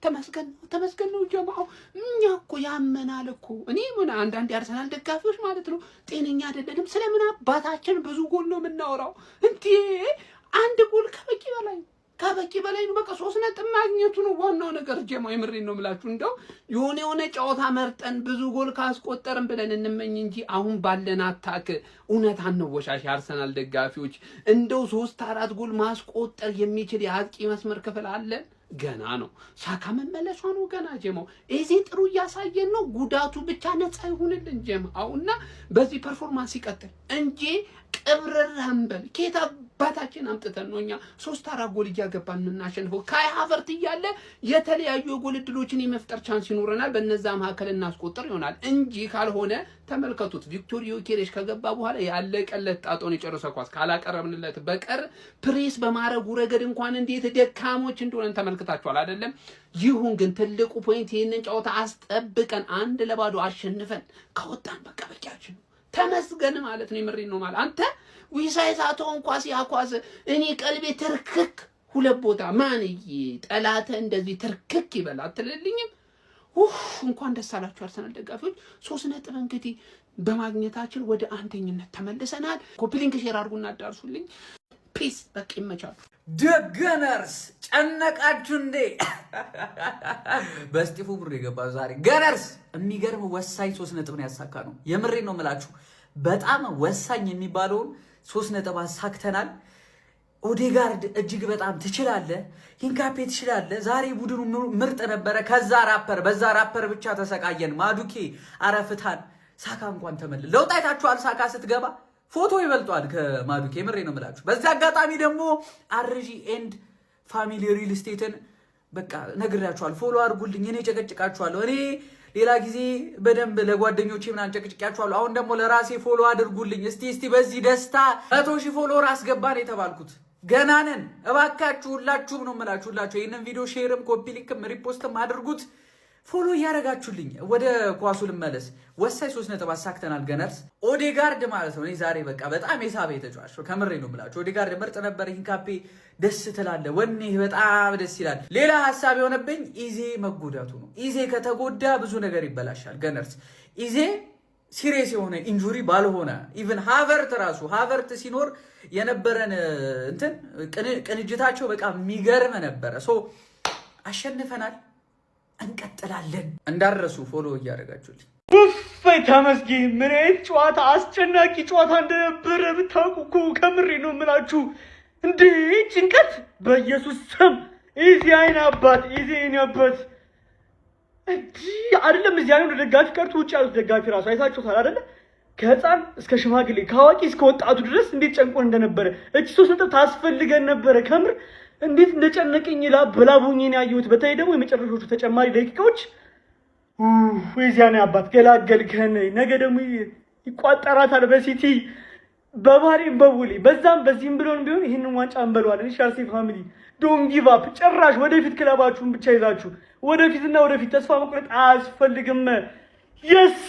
ተመስገን ነው ጀማው እኛ እኮ ያመናል እኮ እኔ ምን አንዳንድ አርሰናል ደጋፊዎች ማለት ነው ጤነኛ አይደለም ስለምን አባታችን ብዙ ጎል ነው የምናወራው እንዴ አንድ ጎል ከበቂ በላይ ነው በቃ 3 ነጥብ ማግኘቱ ነው ዋናው ነገር ጀማው የምሬን ነው የምላችሁ እንደው የሆነ ጨዋታ መርጠን ብዙ ጎል ካስቆጠርን ብለን እንመኝ እንጂ አሁን ባለን አታክ እውነት አንወሻሽ አርሰናል ደጋፊዎች እንደው 3-4 ጎል ማስቆጠር የሚችል የአጥቂ መስመር ክፍል አለ ገና ነው ሳካ መመለሷ ነው ገና ጀማው እዚህ ጥሩ ያሳየን ነው ጉዳቱ ብቻ ነፃ ይሁንልን ጀማውና በዚህ ፐርፎርማንስ ይቀጥል እንጂ ቅብረራምበል ኬታ ባታችን አምጥተን ነውኛ 3-4 ጎል ያገባን እናሸንፈው ካይ ሃቨርት ይያለ የተለያዩ ጎል እድሎችን የመፍጠር ቻንስ ይኖረናል በእነዛ መሐከል እናስቆጥር ይሆናል እንጂ ካልሆነ ተመልከቱት ቪክቶር ዮኬሬሽ ከገባ በኋላ ያለቀለት ጣጣውን የጨረሰ ኳስ ካላቀረብንለት በቀር ፕሬስ በማረጉ ረገድ እንኳን እንዴት ደካሞች እንደሆነን ተመልክታችኋል አይደለም ይሁን ግን ትልቁ ፖይንት ይሄንን ጨዋታ አስጠብቀን 1-2 አሸንፈን ከወጣን በቃ በቂያችን ተመስገን ማለት ነው የምሬን ነው ማለት አንተ ዊሳይሳቶን ኳስ ያኳስ እኔ ቀልቤ ትርክክ ሁለት ቦታ ማንዬ ጠላተ እንደዚህ ትርክክ ይበል አትልልኝም እንኳን ደስ አላችሁ አርሰናል ደጋፊዎች 3 ነጥብ እንግዲህ በማግኘታችን ወደ አንደኝነት ተመልሰናል ኮፒ ሊንክ ሼር አድርጉና አዳርሱልኝ ፒስ በቃ ይመቻሉ ገነርስ ጨነቃችሁ እንዴ በስቲፉ ብር የገባ ዛሬ ገነርስ የሚገርም ወሳኝ 3 ነጥብ ነው ያሳካ ነው የምሬን ነው የምላችሁ በጣም ወሳኝ የሚባለው 3 ነጥብ አሳክተናል ኦዴጋርድ እጅግ በጣም ትችላለህ ሂንካፔ ትችላለህ ዛሬ ቡድኑ ምርጥ ነበረ ከዛ በዛ ራፐር ብቻ ተሰቃየን ማዱኬ አረፍታን ሳካ እንኳን ተመለለ ለውጥ አይታችኋል ሳካ ስትገባ ፎቶ ይበልጧል ከማዱኬ ምሬ ነው የምላችሁ በዛ አጋጣሚ ደግሞ አርጂ ኤንድ ፋሚሊ ሪል ስቴትን በቃ ነግራችኋል ፎሎ አድርጉልኝ እኔ ጨቀጭቃችኋለሁ እኔ ሌላ ጊዜ በደንብ ለጓደኞቼ ምናን ጨቀጭቃችኋለሁ አሁን ደግሞ ለራሴ ፎሎ አድርጉልኝ እስቲ በዚህ ደስታ 100,000 ፎሎወር አስገባን የተባልኩት ገናነን እባካችሁ ሁላችሁም ነው የምላችሁ ሁላችሁ ይሄንን ቪዲዮ ሼርም ኮፒ ሊንክም ሪፖስትም አድርጉት ፎሎ ያረጋችሁልኝ ወደ ኳሱ ልመለስ ወሳይ 3 ነጥብ አሳክተናል ገነርስ ኦዴጋርድ ማለት ነው እኔ ዛሬ በቃ በጣም የሳበ የተጫዋች ከምሬ ነው የምላችሁ ኦዴጋርድ ምርጥ ነበር ሂንካፔ ደስ ትላለ ወኔ በጣም ደስ ይላል ሌላ ሐሳብ የሆነብኝ ኢዜ መጎዳቱ ነው ኢዜ ከተጎዳ ብዙ ነገር ይበላሻል ገነርስ ኢዜ ሲሪየስ የሆነ ኢንጁሪ ባልሆነ ኢቭን ሃቨርት ሲኖር የነበረን እንትን ቅንጅታቸው በቃ የሚገርም ነበር ሶ አሸንፈናል እንቀጥላለን እንዳረሱ ፎሎ ያረጋችሁልኝ ውይ ተመስገን ምን ጨዋታ አስጨናቂ ጨዋታ እንደነበረ ብታውቁ ከምሬ ነው የምላችሁ እንዴ ጭንቀት በኢየሱስ ስም ኢዚ አይን አባት እንዴ አይደለም እዚህ አይኑ ደጋፊ ቀርቶ ውጭ ያሉት ደጋፊ ራሱ አይታችሁታል አይደለ ከህፃን እስከ ሽማግሌ ከአዋቂ እስከ ወጣቱ ድረስ እንዴት ጨንቆን እንደነበረ እቺ 3 ነጥብ ታስፈልገን ነበረ ከምር እንዴት እንደጨነቀኝ በላቦኝን ያዩት በታይ ደግሞ የመጨረሻዎቹ ተጨማሪ ደቂቃዎች ወይዚያኔ አባት ገላገልከን ነገ ደግሞ ይቋጠራታል በሲቲ በባሪም በቡሊ በዚህም ብሎን ቢሆን ይሄንን ዋንጫ እንበለዋለን ሻርሲ ፋሚሊ ዶንት ጊቭ አፕ ጭራሽ ወደፊት ክለባችሁን ብቻ ይዛችሁ ወደፊት ተስፋ መቁረጥ አያስፈልግም yes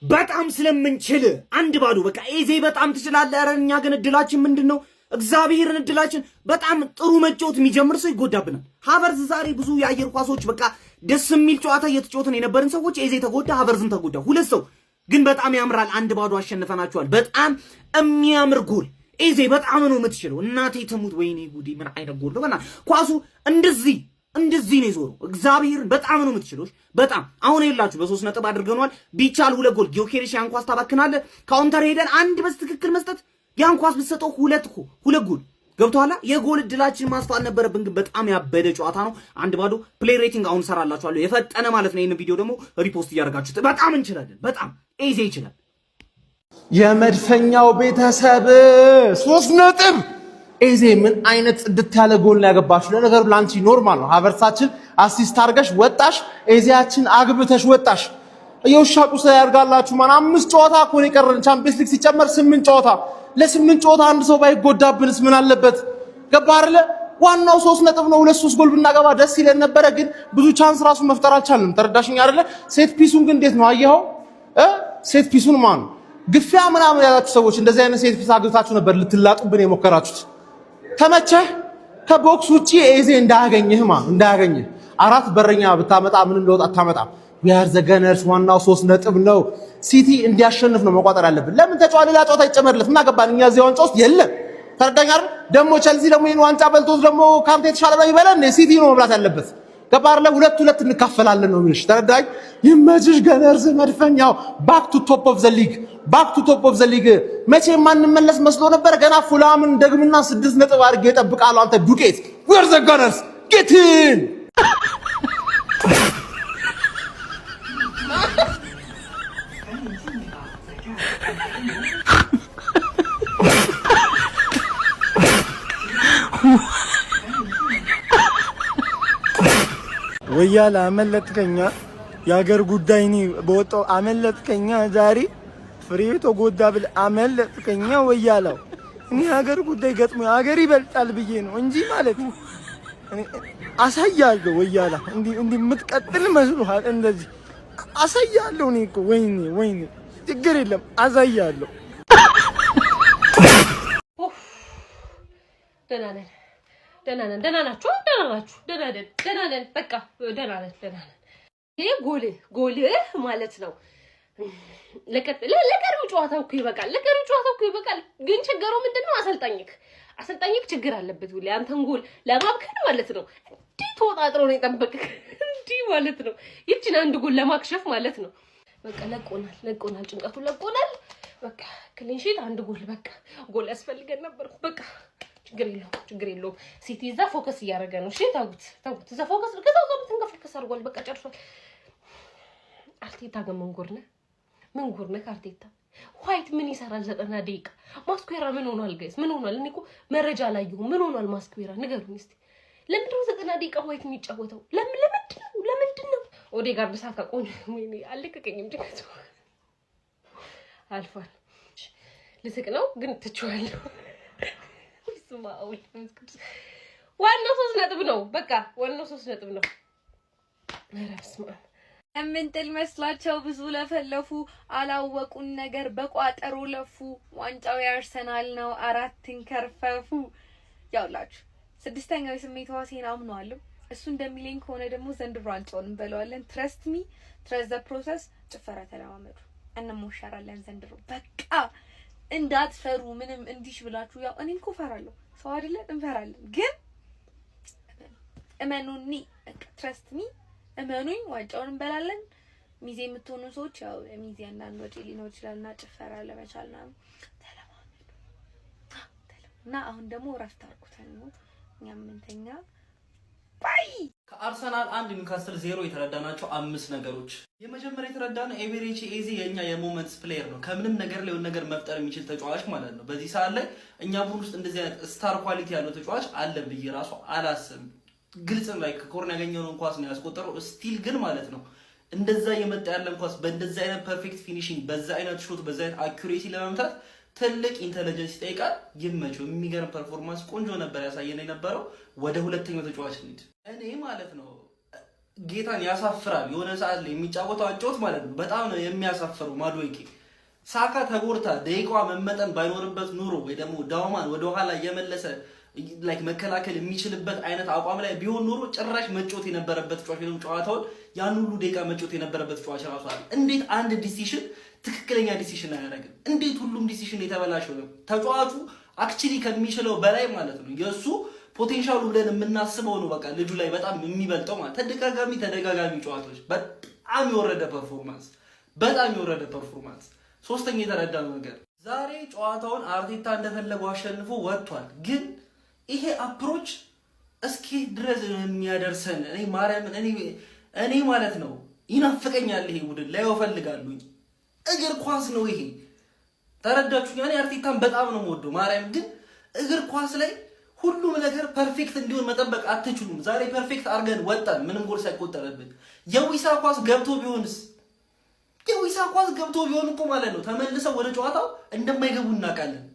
በጣም ስለምንችል 1-2 በቃ ኤዜ በጣም ትችላለህ ኧረ እኛ ግን እድላችን ምንድነው እግዚአብሔርን እድላችን በጣም ጥሩ መጫወት የሚጀምር ሰው ይጎዳብናል ሃቨርዝ ዛሬ ብዙ የአየር ኳሶች በቃ ደስ የሚል ጨዋታ እየተጫወትን የነበረን ሰዎች ኤዜ ተጎዳ ሃቨርዝን ተጎዳ ሁለት ሰው ግን በጣም ያምራል 1-2 አሸንፈናቸዋል በጣም የሚያምር ጎል ኤዜ በጣም ነው የምትችለው እናቴ ትሙት ወይኔ ጉዲ ምን አይነት ጎል ነው በና ኳሱ እንደዚህ ነው ዞሮ እግዚአብሔርን በጣም ነው የምትችለው በጣም አሁን ይላችሁ በ3 ነጥብ አድርገናል ቢቻል 2 ጎል ጊዮኬሬሽ ያን ኳስ ታባክናለ ካውንተር ሄደን አንድ በትክክል መስጠት ያን ኳስ ብትሰጠው 2 ጎል ገብቷላ የጎል እድላችን ማስፋት ነበረብን ግን በጣም ያበደ ጨዋታ ነው 1-2 ፕሌይ ሬቲንግ አሁን ሰራላችኋለሁ የፈጠነ ማለት ነው ይሄን ቪዲዮ ደግሞ ሪፖስት ያደርጋችሁት በጣም እንችላለን በጣም ኤዜ ይችላል የመድፈኛው ቤተሰብ 3 ነጥብ ኤዜ ምን አይነት ጽድት ያለ ጎል ያገባችሁ ለነገሩ ላንቺ ኖርማል ነው ሃቨርሳችን አሲስት አርገሽ ወጣሽ ኤዜያችን አግብተሽ ወጣሽ የውሻቁ ያርጋላችሁ ማን 5 ጨዋታ እኮ ነው የቀረን ቻምፒየንስ ሊግ ሲጨመር 8 ጨዋታ ለ8 ጨዋታ አንድ ሰው ባይጎዳብንስ ምን አለበት ገባ አይደለ ዋናው 3 ነጥብ ነው 2-3 ጎል ብናገባ ደስ ይለን ነበር ግን ብዙ ቻንስ ራሱ መፍጠር አልቻልንም ተረዳሽኝ አይደለ ሴት ፒሱን ግን እንዴት ነው አየኸው ሴት ፒሱን ማን ግፊያ ምናምን ያላችሁ ሰዎች እንደዚህ አይነት ሴት ፒስ አግብታችሁ ነበር ልትላጡብን የሞከራችሁት ተመቸህ ከቦክስ ውጪ ኤዜ እንዳያገኝህ አራት በረኛ ብታመጣ ምንም ለውጥ አታመጣም። we are the gunners ዋናው 3 ነጥብ ነው። ሲቲ እንዲያሸንፍ ነው መቋጠር ያለብን። ለምን ተጫዋች ሌላ ጨዋታ ይጨመርለት እና ገባን እኛ እዚህ ዋንጫ ውስጥ የለም። ተረዳኝ አይደል? ደግሞ ቸልሲ ደግሞ ይሄን ዋንጫ በልቶት ደግሞ ካምፕ የተሻለ ነው ይበላል። ሲቲ ነው መብላት ያለበት። ገባር ላይ ሁለት እንካፈላለን ነው የሚልሽ። ተረዳኝ? ይመችሽ ገነርስ መድፈኛው ባክ ቱ ቶፕ ኦፍ ዘ ሊግ መቼ ማንመለስ መስሎ ነበር። ገና ፉላምን ደግምና 6 ነጥብ አድርጌ እጠብቃለሁ። አንተ ዱቄት we are the gunners get in ወያላ አመለጥከኛ ያገር ጉዳይ ነው በወጣው አመለጥከኛ ዛሬ ፍሬቶ ጎዳ ብል አመለጥከኛ ወያላው እኔ ያገር ጉዳይ ገጥሞ ያገር ይበልጣል ብዬ ነው እንጂ ማለት ነው እኔ አሳያለሁ ወያላ እንዲ ምትቀጥል መስሎሃል እንደዚህ አሳያለሁ እኔ እኮ ወይኔ ችግር የለም አሳያለሁ ደህና ናችሁ ደህና ነን በቃ ደህና ነን ይሄ ጎልህ ማለት ነው ለቀሪው ጨዋታው እኮ ይበቃል ግን ችግሩ ምንድነው አሰልጣኝክ ችግር አለበት ሁሌ አንተን ጎል ለማብከን ማለት ነው እንዴ ተወጣጥሮ ነው የጠበቅክ እንዴ ማለት ነው ይቺን አንድ ጎል ለማክሸፍ ማለት ነው በቃ ለቆናል ጭንቀቱ ለቆናል በቃ ክሊንሺት አንድ ጎል በቃ ጎል ያስፈልገን ነበር በቃ ችግር የለውም ሲቲ እዛ ፎከስ እያደረገ ነው እሺ ታውት እዛ ፎከስ ከዛው ተንቀፈቀስ አድርጓል በቃ ጨርሷል አርቴታ ግን ምን ጎርነ አርቴታ ዋይት ምን ይሰራል 90 ደቂቃ ማስኩዌራ ምን ሆኗል ጋይስ ምን ሆኗል እኔ እኮ መረጃ ላየሁ ምን ሆኗል ማስኩዌራ ንገሩኝ እስቲ ለምንድነው 90 ደቂቃ ዋይት የሚጫወተው ለምንድነው ኦዴጋርድ ሳካ ቆኝ ወይኔ አልለቀቀኝም ድንገት አልፏል ልስቅ ነው ግን ትችዋለሁ ዋናው 3 ነጥብ ነው በቃ ዋናው 3 ነጥብ ነው አራስማ እምንጥል መስላቸው ብዙ ለፈለፉ አላወቁን ነገር በቋጠሮ ለፉ ዋንጫው ያርሰናል ነው 4 ከርፈፉ ያውላችሁ ስድስተኛው የስሜት ዋሴን አምነዋለሁ እሱ እንደሚለኝ ከሆነ ደግሞ ዘንድሮ ዋንጫውን እንበለዋለን ትረስት ዘ ፕሮሰስ ጭፈራ ተለማመዱ እንሞሻራለን ዘንድሮ በቃ እንዳትፈሩ ምንም እንዲሽ ብላችሁ ያው እኔም እኮ ፈራለሁ ሰው አይደለ እንፈራለን ግን እመኑኒ ትረስት እመኑኝ ዋንጫውን እንበላለን ሚዜ የምትሆኑ ሰዎች ያው ሚዜ አንዳንድ ወጪ ሊኖር ይችላልና ጭፈራ ለመቻልና ተለማመዱ አሁን ደግሞ ረፍት አርኩተን ነው እኛም እንተኛ ባይ ከአርሰናል 1 ኒውካስትል 0 የተረዳናቸው 5 ነገሮች የመጀመሪያ የተረዳነው ኤቨሬቺ ኤዜ የኛ የሞመንትስ ፕሌየር ነው ከምንም ነገር ላይ ነገር መፍጠር የሚችል ተጫዋች ማለት ነው በዚህ ሰዓት ላይ እኛ ቡድን ውስጥ እንደዚህ አይነት ስታር ኳሊቲ ያለው ተጫዋች አለ ብዬ ራሱ አላስብም ግልጽ ነው ላይ ከኮርና ያገኘውን ኳስ ነው ያስቆጠረው ስቲል ግን ማለት ነው እንደዛ የመጣ ያለን ኳስ በእንደዛ አይነት ፐርፌክት ፊኒሺንግ በዛ አይነት ሾት በዛ አይነት አኩሬሲ ለመምታት ትልቅ ኢንተለጀንስ ይጠይቃል ይመቸው የሚገርም ፐርፎርማንስ ቆንጆ ነበር ያሳየን የነበረው ወደ ሁለተኛው ተጫዋች እንሂድ እኔ ማለት ነው ጌታን ያሳፍራል የሆነ ሰዓት ላይ የሚጫወተው አጫውት ማለት ነው በጣም ነው የሚያሳፍረው ማድዌኬ ሳካ ተጎርታ ደቂቃዋ መመጠን ባይኖርበት ኑሮ ወይ ደግሞ ዳውማን ወደ ኋላ የመለሰ ላይክ መከላከል የሚችልበት አይነት አቋም ላይ ቢሆን ኑሮ ጭራሽ መጮት የነበረበት ተጫዋች ነው ጨዋታውን ያን ሁሉ ደቂቃ መጮት የነበረበት ተጫዋች ራሱ አይደል እንዴት አንድ ዲሲሽን ትክክለኛ ዲሲሽን አያደርግም እንዴት ሁሉም ዲሲሽን የተበላሸው ነው ተጫዋቹ አክቹሊ ከሚችለው በላይ ማለት ነው የሱ ፖቴንሻሉ ብለን የምናስበው ነው በቃ ልጁ ላይ በጣም የሚበልጠው ማለት ተደጋጋሚ ጨዋታዎች በጣም የወረደ ፐርፎርማንስ ሶስተኛ የተረዳነው ነገር ዛሬ ጨዋታውን አርቴታ እንደፈለገው አሸንፎ ወጥቷል ግን ይሄ አፕሮች እስኪ ድረስ የሚያደርሰን እኔ ማርያምን እኔ ማለት ነው ይናፍቀኛል ይሄ ቡድን ላይ ወፈልጋሉኝ እግር ኳስ ነው ይሄ ተረዳችሁ ያኔ አርቴታን በጣም ነው የምወደው ማርያም ግን እግር ኳስ ላይ ሁሉም ነገር ፐርፌክት እንዲሆን መጠበቅ አትችሉም ዛሬ ፐርፌክት አርገን ወጣን ምንም ጎል ሳይቆጠረብን የዊሳ ኳስ ገብቶ ቢሆን እኮ ማለት ነው ተመልሰው ወደ ጨዋታው እንደማይገቡ እናውቃለን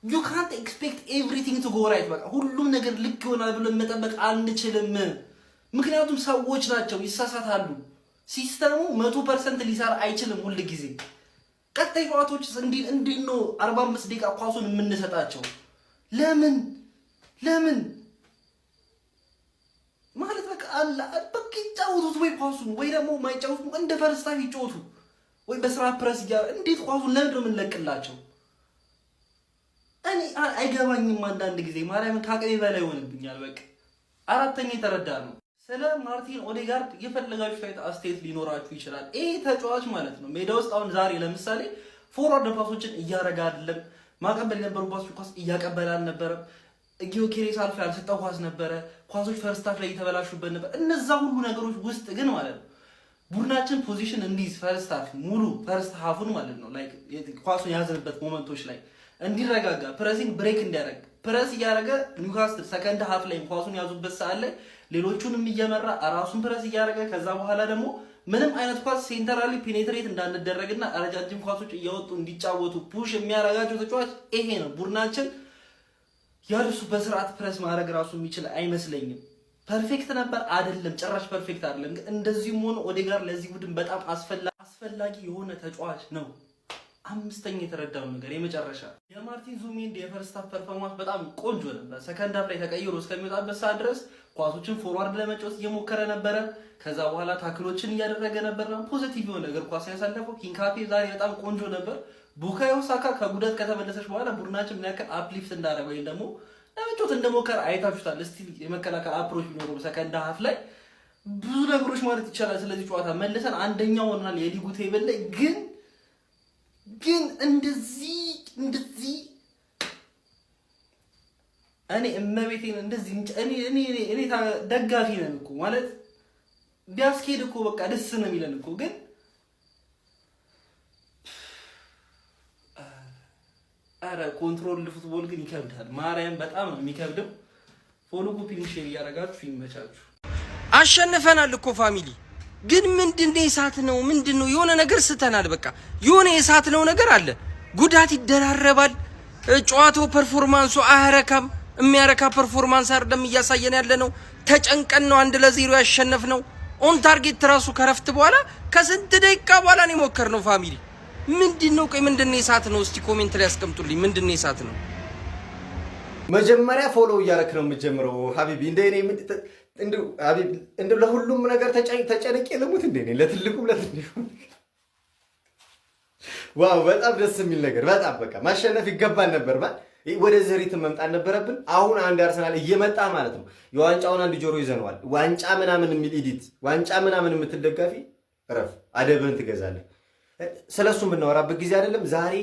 you can't expect everything to go right በቃ ሁሉም ነገር ልክ ይሆናል ብሎ መጠበቅ አንችልም ምክንያቱም ሰዎች ናቸው ይሳሳታሉ ሲስተሙ 100% ሊሰራ አይችልም ሁሉ ጊዜ ቀጣይ ጨዋታዎች እንዴ ነው 45 ደቂቃ ኳሱን የምንሰጣቸው ለምን ለምን ማለት በቃ አላ በቃ ይጫወቱት ወይ ኳሱን ወይ ደግሞ ማይጫወቱ እንደ ፈርስት ሃፍ ይጫወቱ ወይ በስራ ፕረስ እንዴት ኳሱን ለምን ነው የምንለቅላቸው? እኔ አይገባኝም አንዳንድ ጊዜ ማርያምን ካቀቤ በላይ ሆነብኛል። በቃ አራተኛ የተረዳ ነው። ስለ ማርቲን ኦዴጋርድ የፈለጋችሁ ሳይት አስተያየት ሊኖራችሁ ይችላል። ይሄ ተጫዋች ማለት ነው ሜዳ ውስጥ አሁን ዛሬ ለምሳሌ ፎርዋርድ ፓሶችን እያረጋ አይደለም። ማቀበል የነበሩ ኳስ እያቀበለ አልነበረም። ጊዮኬሬስ አልፎ ያልሰጠው ኳስ ነበረ። ኳሶች ፈርስት ሃፍ ላይ እየተበላሹበት ነበር። እነዛ ሁሉ ነገሮች ውስጥ ግን ማለት ነው ቡድናችን ፖዚሽን እንዲዝ ፈርስት ሃፍ ሙሉ ፈርስት ሃፉን ማለት ነው ላይክ ኳሱን ያዘንበት ሞመንቶች ላይ እንዲረጋጋ ፕሬሲንግ ብሬክ እንዲያደርግ ፕሬስ እያደረገ ኒውካስትል ሰከንድ ሃፍ ላይ ኳሱን ያዙበት ሰዓት ላይ ሌሎቹንም እየመራ ራሱን ፕሬስ እያደረገ ከዛ በኋላ ደግሞ ምንም አይነት ኳስ ሴንተራሊ ፔኔትሬት እንዳንደረግና ረጃጅም ኳሶች እያወጡ እንዲጫወቱ ፑሽ የሚያረጋቸው ተጫዋች ይሄ ነው። ቡድናችን ያልሱ በስርዓት ፕሬስ ማድረግ ራሱ የሚችል አይመስለኝም። ፐርፌክት ነበር አይደለም፣ ጭራሽ ፐርፌክት አይደለም። ግን እንደዚህም ሆኖ ኦዴጋርድ ለዚህ ቡድን በጣም አስፈላጊ የሆነ ተጫዋች ነው። አምስተኛ የተረዳው ነገር የመጨረሻ የማርቲን ዙቢሜንዲ የፈርስት ሃፍ ፐርፎርማንስ በጣም ቆንጆ ነበር። ሰከንድ ሃፍ ላይ ተቀይሮ እስከሚወጣበት ሰዓት ድረስ ኳሶችን ፎርዋርድ ለመጫወት እየሞከረ ነበረ። ከዛ በኋላ ታክሎችን እያደረገ ነበር። ፖዚቲቭ የሆነ ነገር ኳስ ያሳለፈው ሂንካፔ ዛሬ በጣም ቆንጆ ነበር። ቡካዮ ሳካ ከጉዳት ከተመለሰች በኋላ ቡድናችን ምን ያክል አፕሊፍት እንዳደረገ ወይም ደግሞ ለመጫወት እንደሞከረ አይታችሁታል። እስቲ የመከላከል አፕሮች ቢኖረው ሰከንድ ሃፍ ላይ ብዙ ነገሮች ማለት ይቻላል። ስለዚህ ጨዋታ መልሰን አንደኛው ሆናል የሊጉ ቴብል ላይ ግን እንደዚህ እኔ እመቤቴን እንደዚህ እኔ ደጋፊ ነን እኮ ማለት ቢያስኬድ እኮ በቃ ደስ ነው የሚለን እኮ ግን አረ ኮንትሮል ፉትቦል ግን ይከብዳል። ማርያም በጣም ነው የሚከብደው። ፎሎ ኮፒ ሼር እያደረጋችሁ ይመቻችሁ። አሸንፈናል እኮ ፋሚሊ ግን ምንድነው የሳት ነው ምንድነው የሆነ ነገር ስተናል። በቃ የሆነ የሳት ነው ነገር አለ። ጉዳት ይደራረባል። ጨዋታው ፐርፎርማንሱ አያረካም። የሚያረካ ፐርፎርማንስ አይደለም እያሳየን ያለ ነው። ተጨንቀን ነው 1-0 ያሸነፍነው። ኦን ታርጌት ራሱ ከረፍት በኋላ ከስንት ደቂቃ በኋላ ነው የሞከርነው። ፋሚሊ ምንድነው ቆይ ምንድነው የሳት ነው? እስቲ ኮሜንት ላይ ያስቀምጡልኝ ምንድነው የሳት ነው? መጀመሪያ ፎሎ እያረክ ነው የምትጀምረው ሀቢቢ እንደኔ እንደው ለሁሉም ነገር ተጨነቄ ልሙት እንደኔ ለትልቁም ለትንሹም። ዋው በጣም ደስ የሚል ነገር በጣም በቃ ማሸነፍ ይገባል ነበር ማለት ወደዚህ ሪትም መምጣት ነበረብን። አሁን አንድ አርሰናል እየመጣ ማለት ነው የዋንጫውን አንድ ጆሮ ይዘነዋል። ዋንጫ ምናምን የሚል ኢዲት ዋንጫ ምናምን የምትደጋፊ ረፍ አደብህን ትገዛለህ። ስለሱ የምናወራበት ጊዜ አይደለም። ዛሬ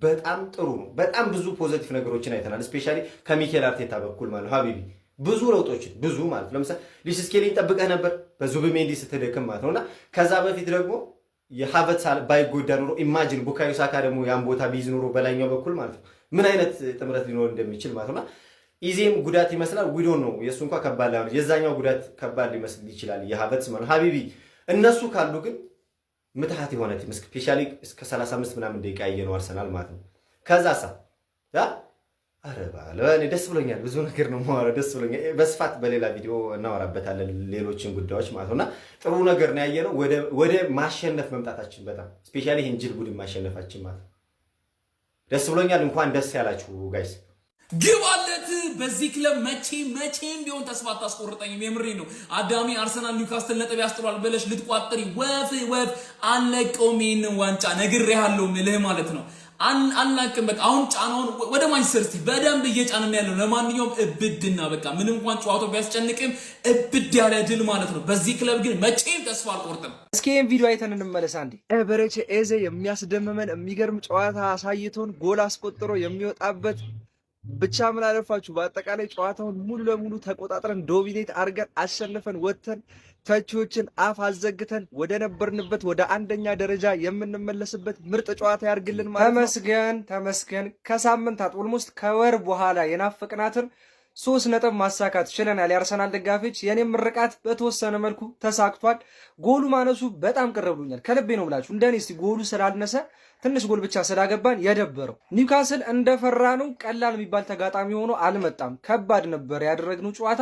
በጣም ጥሩ ነው። በጣም ብዙ ፖዚቲቭ ነገሮችን አይተናል። ስፔሻሊ ከሚኬል አርቴታ በኩል ማለት ነው ሀቢቢ ብዙ ለውጦችን ብዙ ማለት ለምሳሌ ሉዊስ ስኬሊን ጠብቀህ ነበር በዙቢሜንዲ ስትደክም ማለት ነውና ከዛ በፊት ደግሞ የሃቨርትዝ ባይጎዳ ኖሮ ኢማጂን ቡካዮ ሳካ ደግሞ ያን ቦታ ቢይዝ ኖሮ በላይኛው በኩል ማለት ነው ምን አይነት ጥምረት ሊኖር እንደሚችል ማለት ነውና ኢዜም ጉዳት ይመስላል ዊዶ ነው የሱ እንኳን ከባድ ላይ የዛኛው ጉዳት ከባድ ሊመስል ይችላል የሃቨርትዝ ማለት ሀቢቢ እነሱ ካሉ ግን ምትሃት የሆነ ቲም ስፔሻሊ እስከ 35 ምናምን ደቂቃ ያየነው አርሰናል ማለት ነው። ከዛሳ እኔ ደስ ብሎኛል። ብዙ ነገር ነው ማወራው ደስ ብሎኛል። በስፋት በሌላ ቪዲዮ እናወራበታለን ሌሎችን ጉዳዮች ማለት ነውና ጥሩ ነገር ነው ያየነው። ወደ ማሸነፍ መምጣታችን በጣም ስፔሻሊ ይሄን ጅል ቡድን ማሸነፋችን ማለት ደስ ብሎኛል። እንኳን ደስ ያላችሁ ጋይስ። ግባለት በዚህ ክለብ መቼም ቢሆን ተስፋ አታስቆርጠኝም። የምሬ ነው። አዳሚ አርሰናል ኒውካስትል ነጥብ ያስጥሏል ብለሽ ልትቋጥሪ ወፍ አለቀውም። ይሄንን ዋንጫ ነግሬሃለሁ ምልህ ማለት ነው አላቅም። በቃ አሁን ጫናውን ወደ ማንቸስተር ሲቲ በደንብ እየጫነን ያለው ለማንኛውም እብድና በቃ ምንም እንኳን ጨዋታው ቢያስጨንቅም እብድ ያለ ድል ማለት ነው። በዚህ ክለብ ግን መቼም ተስፋ አልቆርጥም። እስኪ ይሄን ቪዲዮ አይተን እንመለስ አንዴ። ኤቨሬቺ ኤዜ የሚያስደምመን የሚገርም ጨዋታ አሳይቶን ጎል አስቆጥሮ የሚወጣበት ብቻ ምን አለፋችሁ በአጠቃላይ ጨዋታውን ሙሉ ለሙሉ ተቆጣጥረን ዶሚኔት አርገን አሸንፈን ወጥተን ተቺዎችን አፍ አዘግተን ወደ ነበርንበት ወደ አንደኛ ደረጃ የምንመለስበት ምርጥ ጨዋታ ያርግልን ማለት ነው። ተመስገን ከሳምንታት ኦልሞስት ከወር በኋላ የናፈቅናትን 3 ነጥብ ማሳካት ችለናል። የአርሰናል ደጋፊዎች የኔም ምርቃት በተወሰነ መልኩ ተሳክቷል። ጎሉ ማነሱ በጣም ቅር ብሎኛል። ከልቤ ነው ብላችሁ እንደኔ እስቲ ጎሉ ስላልነሰ ትንሽ ጎል ብቻ ስላገባን የደበረው ኒውካስል እንደፈራነው ቀላል የሚባል ተጋጣሚ ሆኖ አልመጣም። ከባድ ነበር ያደረግነው ጨዋታ።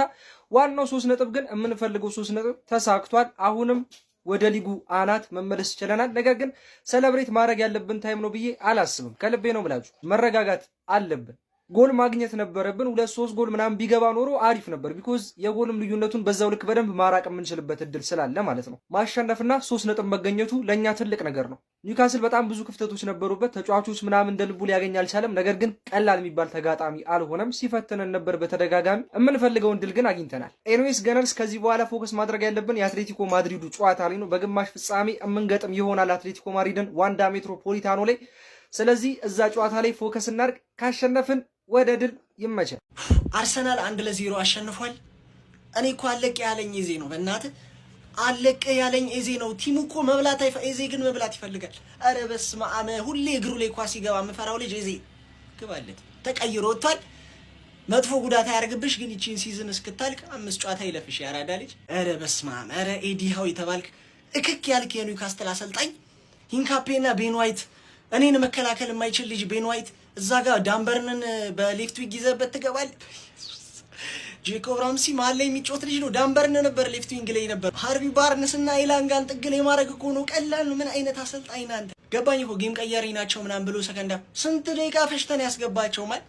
ዋናው 3 ነጥብ ግን የምንፈልገው 3 ነጥብ ተሳክቷል። አሁንም ወደ ሊጉ አናት መመለስ ችለናል። ነገር ግን ሴሌብሬት ማድረግ ያለብን ታይም ነው ብዬ አላስብም። ከልቤ ነው ብላችሁ መረጋጋት አለብን። ጎል ማግኘት ነበረብን። 2-3 ጎል ምናምን ቢገባ ኖሮ አሪፍ ነበር። ቢኮዝ የጎልም ልዩነቱን በዛው ልክ በደንብ ማራቅ የምንችልበት እድል ስላለ ማለት ነው። ማሸነፍና 3 ነጥብ መገኘቱ ለኛ ትልቅ ነገር ነው። ኒውካስል በጣም ብዙ ክፍተቶች ነበሩበት። ተጫዋቾች ምናምን እንደ ልቡ ሊያገኝ አልቻለም። ነገር ግን ቀላል የሚባል ተጋጣሚ አልሆነም። ሲፈትነን ነበር በተደጋጋሚ። የምንፈልገውን ድል ግን አግኝተናል። ኤኒዌይስ ገነርስ ከዚህ በኋላ ፎከስ ማድረግ ያለብን የአትሌቲኮ ማድሪዱ ጨዋታ ላይ ነው። በግማሽ ፍጻሜ የምንገጥም ይሆናል አትሌቲኮ ማድሪድን ዋንዳ ሜትሮፖሊታኖ ላይ። ስለዚህ እዛ ጨዋታ ላይ ፎከስ እናድርግ። ካሸነፍን ወደ ድል ይመቻል። አርሰናል 1-0 አሸንፏል። እኔ እኮ አለቀ ያለኝ ኤዜ ነው። በእናትህ አለቀ ያለኝ ኤዜ ነው። ቲሙ እኮ መብላት ኤዜ ግን መብላት ይፈልጋል። አረ በስመ አብ! ሁሌ እግሩ ላይ ኳስ ሲገባ የምፈራው ልጅ ኤዜ ግባለት ተቀይሮ ወጥቷል። መጥፎ ጉዳት አያርግብሽ፣ ግን ይቺን ሲዝን እስክታልቅ 5 ጨዋታ ይለፍሽ ያራዳ ልጅ። አረ በስመ አብ! አረ ኤዲ ሃው የተባልክ እክክ ያልክ የኒውካስትል አሰልጣኝ ሂንካፔና ቤን ዋይት፣ እኔን መከላከል የማይችል ልጅ ቤን ዋይት እዛ ጋር ዳምበርንን በሌፍት ዊንግ ይዘበት ትገባል። ጄኮብ ራምሲ መሀል ላይ የሚጫወት ልጅ ነው። ዳምበርን ነበር ሌፍት ዊንግ ላይ ነበር። ሃርቪ ባርነስ እና ኤላንጋን ጥግ ላይ ማድረግ እኮ ነው ቀላል ነው። ምን አይነት አሰልጣኝ ነህ አንተ? ገባኝ እኮ ጌም ቀያሪ ናቸው ምናምን ብሎ ሰከንዳ ስንት ደቂቃ ፈሽተን ያስገባቸው ማለት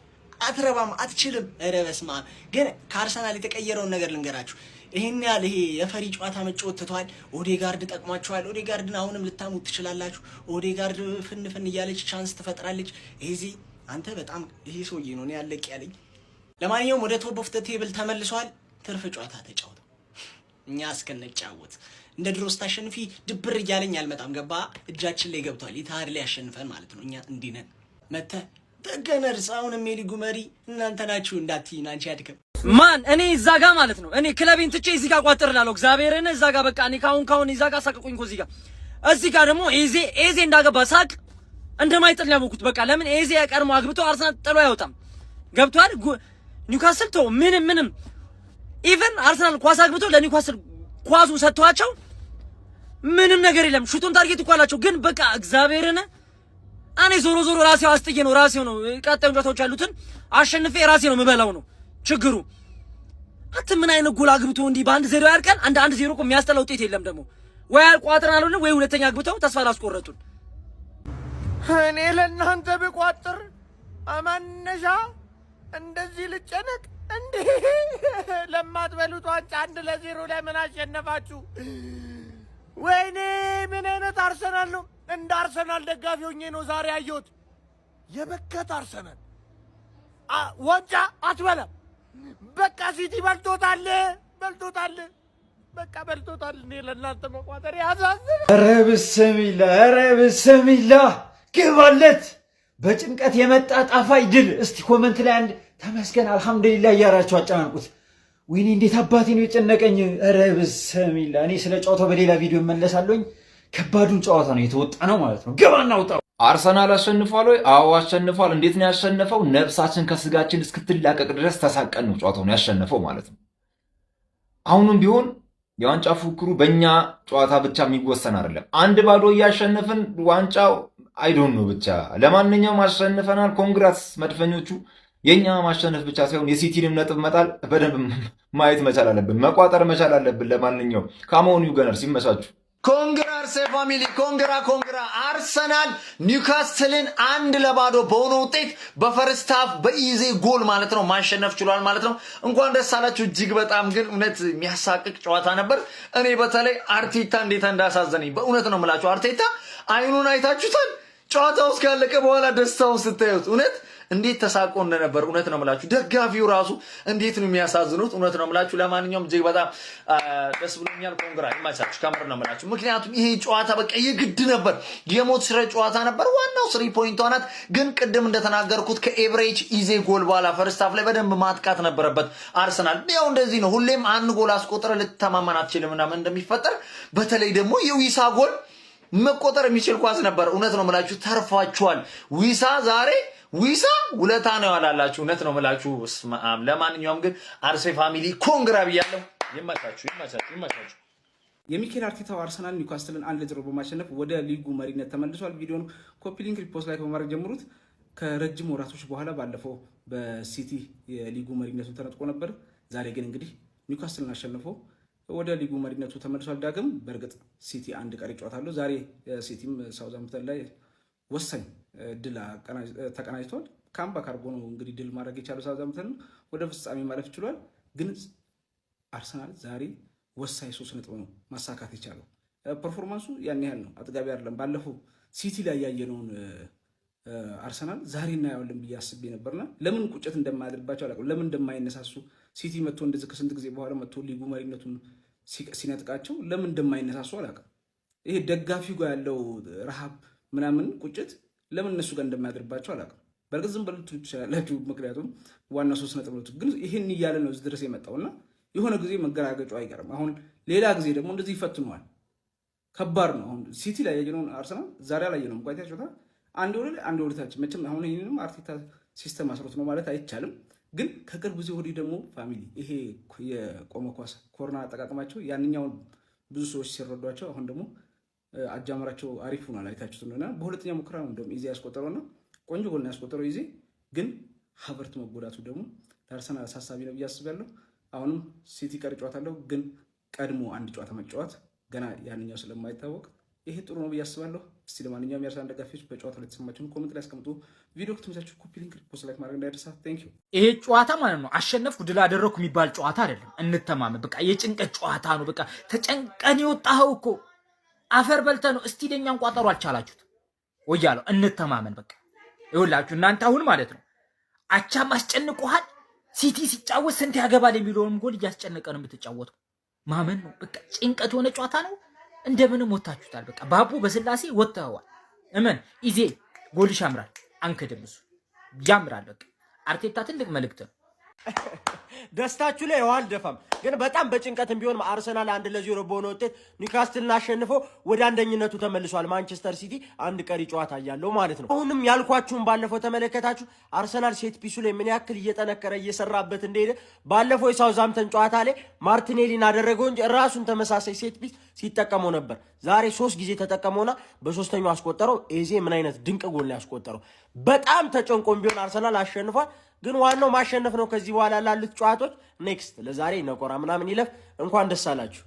አትረባም፣ አትችልም። ኧረ በስመ አብ! ግን ከአርሰናል የተቀየረውን ነገር ልንገራችሁ። ይሄን ያህል ይሄ የፈሪ ጨዋታ መጫወት ትቷል። ኦዴጋርድ ጠቅሟቸዋል። ኦዴጋርድን አሁንም ልታሙት ትችላላችሁ። ኦዴጋርድ ፍንፍን እያለች ቻንስ ትፈጥራለች። ኤዜ አንተ በጣም ይሄ ሰውዬ ነው ያለቅ ያለኝ። ለማንኛውም ወደ ቶፕ ኦፍ ዘ ቴብል ተመልሷል። ትርፍ ጨዋታ ተጫውተው እኛ እስከነጫወት እንደ ድሮ ስታሸንፊ ድብር እያለኝ አልመጣም። ገባ እጃችን ላይ ገብቷል። ኢታር ላይ ያሸንፈን ማለት ነው። እኛ እንዲህ ነን። መተ ተገነርስ አሁንም የሊጉ መሪ እናንተ ናችሁ እንዳትይን አንቺ አድከም ማን እኔ እዛ ጋር ማለት ነው። እኔ ክለቤን ትቼ እዚህ ጋር ቋጥርላለሁ። እግዚአብሔርን እዛ ጋር በቃ እኔ ካሁን እዛ ጋር ሳቅቁኝ እኮ እዚህ ጋር ደግሞ ኤዜ እንዳገባ ሳቅ እንደማይጥል ያወኩት። በቃ ለምን ኤዜ ያቀርሞ አግብቶ አርሰናል ጥሎ አይወጣም። ገብቷል። ኒውካስል ተው ምንም ኢቨን አርሰናል ኳስ አግብቶ ለኒውካስል ኳሱን ሰጥቷቸው ምንም ነገር የለም። ሹቱን ታርጌት እኮ አላቸው። ግን በቃ እግዚአብሔርን እኔ ዞሮ ራሴው አስጥዬ ነው ራሴው ነው ቀጣዩ ጨዋታዎች ያሉትን አሸንፌ ራሴ ነው የምበላው ነው ችግሩ። አት ምን አይነት ጎል አግብቶ እንዲህ በ1-0 ያርቀን። 1-0 እኮ የሚያስጠላ ውጤት የለም ደግሞ። ወይ አልቋጥረን አሉን ወይ ሁለተኛ አግብተው ተስፋ ላስቆረጡን። እኔ ለእናንተ ብቋጥር አማነሻ እንደዚህ ልጨነቅ እንዴ? ለማትበሉት ዋንጫ 1-0 ላይ ምን አሸነፋችሁ? ወይኔ ምን አይነት አርሰናል ነው! እንደ አርሰናል ደጋፊ ሆኜ ነው ዛሬ ያየሁት። የበከት አርሰናል ዋንጫ አትበላም። በቃ ሲቲ በልቶታል። በቃ በልቶታል። እኔ ለእናንተ መቋጠር ያሳዝን። ኧረ ብስሚላ ግባለት። በጭንቀት የመጣ ጣፋጭ ድል። እስቲ ኮመንት ላይ አንድ ተመስገን አልሐምዱሊላህ እያራችሁ አጨናንቁት። ወይኔ እንዴት አባቴ ነው የጨነቀኝ። ኧረ ብስሚላ። እኔ ስለ ጨዋታው በሌላ ቪዲዮ እመለሳለሁኝ። ከባዱን ጨዋታ ነው የተወጣ ነው ማለት ነው። ገባና ውጣው። አርሰናል አሸንፏል ወይ? አዎ አሸንፏል። እንዴት ነው ያሸነፈው? ነፍሳችን ከስጋችን እስክትላቀቅ ድረስ ተሳቀን ነው ጨዋታውን ያሸነፈው ማለት ነው። አሁንም ቢሆን የዋንጫ ፉክክሩ በእኛ ጨዋታ ብቻ የሚወሰን አይደለም። 1-0 እያሸነፍን ዋንጫው አይዶን ነው ብቻ። ለማንኛውም አሸንፈናል። ኮንግራትስ መድፈኞቹ። የኛ ማሸነፍ ብቻ ሳይሆን የሲቲንም ነጥብ መጣል በደንብ ማየት መቻል አለብን፣ መቋጠር መቻል አለብን። ለማንኛውም ካሞን ዩገነር ሲመሳችሁ ኮንግራ አርሴ ፋሚሊ ኮንግራ አርሰናል ኒውካስትልን 1-0 በሆነ ውጤት በፈርስት ሃፍ በኢዜ ጎል ማለት ነው ማሸነፍ ችሏል ማለት ነው። እንኳን ደስ አላችሁ። እጅግ በጣም ግን እውነት የሚያሳቅቅ ጨዋታ ነበር። እኔ በተለይ አርቴታ እንዴት እንዳሳዘነኝ በእውነት ነው የምላችሁ። አርቴታ አይኑን አይታችሁታል። ጨዋታው እስካለቀ በኋላ ደስታውን ስታዩት እውነት እንዴት ተሳቆ እንደነበር እውነት ነው የምላችሁ። ደጋፊው ራሱ እንዴት ነው የሚያሳዝኑት። እውነት ነው የምላችሁ። ለማንኛውም እጅግ በጣም ደስ ብሎኛል። ኮንግራ ይማቻችሁ። ከምር ነው የምላችሁ። ምክንያቱም ይሄ ጨዋታ በቃ የግድ ነበር፣ የሞት ሽረት ጨዋታ ነበር። ዋናው 3 ፖይንቷ ናት። ግን ቅድም እንደተናገርኩት ከኤቨሬጅ ኢዜ ጎል በኋላ ፈርስት ሃፍ ላይ በደንብ ማጥቃት ነበረበት አርሰናል። ያው እንደዚህ ነው፣ ሁሌም 1 ጎል አስቆጥረ ልትተማመን አትችልም እና ምን እንደሚፈጠር በተለይ ደግሞ የዊሳ ጎል መቆጠር የሚችል ኳስ ነበር። እውነት ነው የምላችሁ። ተርፏቸዋል። ዊሳ ውለታ ነው ያላላችሁ። እውነት ነው የምላችሁ። ለማንኛውም ግን አርሴ ፋሚሊ ኮንግራ ብያለሁ። ይመቻችሁ። የሚኬል አርቴታው አርሰናል ኒውካስትልን 1-0 በማሸነፍ ወደ ሊጉ መሪነት ተመልሷል። ቪዲዮውን ኮፒ ሊንክ ሪፖስት ላይ በማድረግ ጀምሩት። ከረጅም ወራቶች በኋላ ባለፈው በሲቲ የሊጉ መሪነቱን ተነጥቆ ነበር። ዛሬ ግን እንግዲህ ኒውካስትልን አሸንፎ ወደ ሊጉ መሪነቱ ተመልሷል። ዳግም በእርግጥ ሲቲ አንድ ቀሪ ጨዋታ አለው። ዛሬ ሲቲም ሳውዛምፕተን ላይ ወሳኝ ድል ተቀናጅቷል። ካምባክ አድርጎ ነው እንግዲህ ድል ማድረግ የቻለው ሳውዛምፕተን ወደ ፍጻሜ ማለፍ ችሏል። ግን አርሰናል ዛሬ ወሳኝ 3 ነጥብ ነው ማሳካት የቻለው። ፐርፎርማንሱ ያን ያህል ነው፣ አጥጋቢ አይደለም። ባለፈው ሲቲ ላይ ያየነውን አርሰናል ዛሬ እናየዋለን ብዬ አስቤ ነበርና ለምን ቁጭት እንደማያድርባቸው አላውቅም። ለምን እንደማይነሳሱ ሲቲ መጥቶ እንደዚህ ከስንት ጊዜ በኋላ መጥቶ ሊጉ መሪነቱን ሲነጥቃቸው ለምን እንደማይነሳሱ አላውቅም። ይሄ ደጋፊው ጋር ያለው ረሃብ ምናምን ቁጭት ለምን እነሱ ጋር እንደማያድርባቸው አላውቅም። በርግጥ ዝም በሉት ትችላላችሁ፣ ምክንያቱም ዋና 3 ነጥብ ነው። ግን ይሄን እያለ ነው እዚህ ድረስ የመጣውና የሆነ ጊዜ መገራገጫው አይቀርም። አሁን ሌላ ጊዜ ደግሞ እንደዚህ ይፈትነዋል። ከባድ ነው። አሁን ሲቲ ላይ ያየነውን አርሰናል ዛሬ አላየነውም። ቋይታችሁታ አንድ ወደ ታች መቼም አሁን ይሄንንም አርቴታ ሲስተም አስሮት ነው ማለት አይቻልም። ግን ከቅርብ ጊዜ ወዲህ ደግሞ ፋሚሊ ይሄ የቆመ ኳስ ኮርና አጠቃቀማቸው ያንኛውን ብዙ ሰዎች ሲረዷቸው አሁን ደግሞ አጃመራቸው አሪፍ ሆኗል። አይታችሁት እንደሆነ በሁለተኛ ሙከራ ነው እንደውም ኢዜ ያስቆጠረውና ቆንጆ ጎል ነው ያስቆጠረው ኢዜ። ግን ሀቨርት መጎዳቱ ደግሞ ለአርሰናል አሳሳቢ ነው ብዬ አስባለሁ። አሁንም ሲቲ ቀሪ ጨዋታ አለው፣ ግን ቀድሞ አንድ ጨዋታ መጫወት ገና ያንኛው ስለማይታወቅ ይሄ ጥሩ ነው ብዬ አስባለሁ። እስቲ ለማንኛውም የአርሰናል ደጋፊዎች በጨዋታው ላይ የተሰማችሁን ኮሜንት ላይ አስቀምጡ። ቪዲዮ ከተመቻችሁ ኮፒ ሊንክ ፖስት ላይክ ማድረግ እንዳይረሳ። ቴንክ ዩ። ይሄ ጨዋታ ማለት ነው አሸነፍኩ ድል አደረኩ የሚባል ጨዋታ አይደለም። እንተማመን። በቃ የጭንቀት ጨዋታ ነው። በቃ ተጨንቀን የወጣኸው እኮ አፈር በልተ ነው። እስቲ ደኛን ቋጠሮ አልቻላችሁት ወያለው። እንተማመን። በቃ ይኸውላችሁ እናንተ አሁን ማለት ነው አቻም አስጨንቆሃል። ሲቲ ሲጫወት ስንት ያገባል የሚለውንም ጎል እያስጨነቀ ነው የምትጫወተው። ማመን ነው። በቃ ጭንቀት የሆነ ጨዋታ ነው። እንደምንም ወጣችሁታል። በቃ ባቡ በስላሴ ወጣዋል። እመን ኢዜ ጎልሽ ያምራል። አንከደም እሱ ያምራል። በቃ አርቴታ ትልቅ መልእክት ነው። ደስታችሁ ላይ ውሃ አልደፋም። ግን በጣም በጭንቀትም ቢሆን አርሰናል 1-0 በሆነ ውጤት ኒውካስትልን አሸንፎ ወደ አንደኝነቱ ተመልሷል። ማንቸስተር ሲቲ አንድ ቀሪ ጨዋታ ያለው ማለት ነው። አሁንም ያልኳችሁን ባለፈው ተመለከታችሁ። አርሰናል ሴት ፒሱ ላይ ምን ያክል እየጠነከረ እየሰራበት እንደሄደ ባለፈው የሳውዛምፕተን ጨዋታ ላይ ማርቲኔሊን አደረገው እንጂ ራሱን ተመሳሳይ ሴት ፒስ ሲጠቀመው ነበር። ዛሬ 3 ጊዜ ተጠቀመውና በሶስተኛው አስቆጠረው። ኤዜ ምን አይነት ድንቅ ጎል ነው ያስቆጠረው። በጣም ተጨንቆም ቢሆን አርሰናል አሸንፏል። ግን ዋናው ማሸነፍ ነው። ከዚህ በኋላ ላሉት ጨዋታዎች ኔክስት ለዛሬ ነቆራ ምናምን ይለፍ። እንኳን ደስ አላችሁ።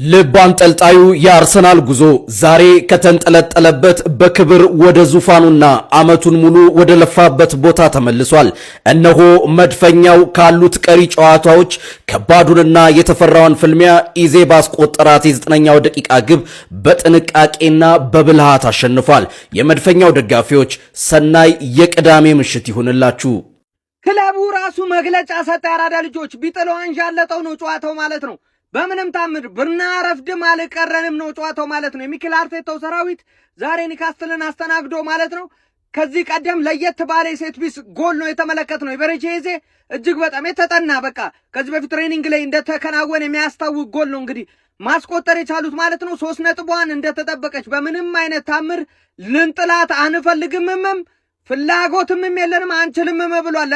ልብ አንጠልጣዩ የአርሰናል ጉዞ ዛሬ ከተንጠለጠለበት በክብር ወደ ዙፋኑና ዓመቱን ሙሉ ወደ ለፋበት ቦታ ተመልሷል። እነሆ መድፈኛው ካሉት ቀሪ ጨዋታዎች ከባዱንና የተፈራውን ፍልሚያ ኢዜ ባስቆጠራት የ9ኛው ደቂቃ ግብ በጥንቃቄና በብልሃት አሸንፏል። የመድፈኛው ደጋፊዎች ሰናይ የቅዳሜ ምሽት ይሁንላችሁ። ክለቡ ራሱ መግለጫ ሰጠ። ያራዳ ልጆች ቢጥለው አንዣለጠው ነው ጨዋታው ማለት ነው። በምንም ታምር ብናረፍድም አልቀረንም ነው ጨዋታው ማለት ነው። የሚኬል አርቴታው ሰራዊት ዛሬ ኒውካስትልን አስተናግዶ ማለት ነው። ከዚህ ቀደም ለየት ባለ ሴት ፒስ ጎል ነው የተመለከትነው። የበረቼ ኤዜ እጅግ በጣም የተጠና በቃ ከዚህ በፊት ትሬኒንግ ላይ እንደተከናወነ የሚያስታውቅ ጎል ነው እንግዲህ ማስቆጠር የቻሉት ማለት ነው። 3 ነጥቧን እንደተጠበቀች በምንም አይነት ታምር ልንጥላት አንፈልግምም ፍላጎትም የለንም አንችልምም ብሏል።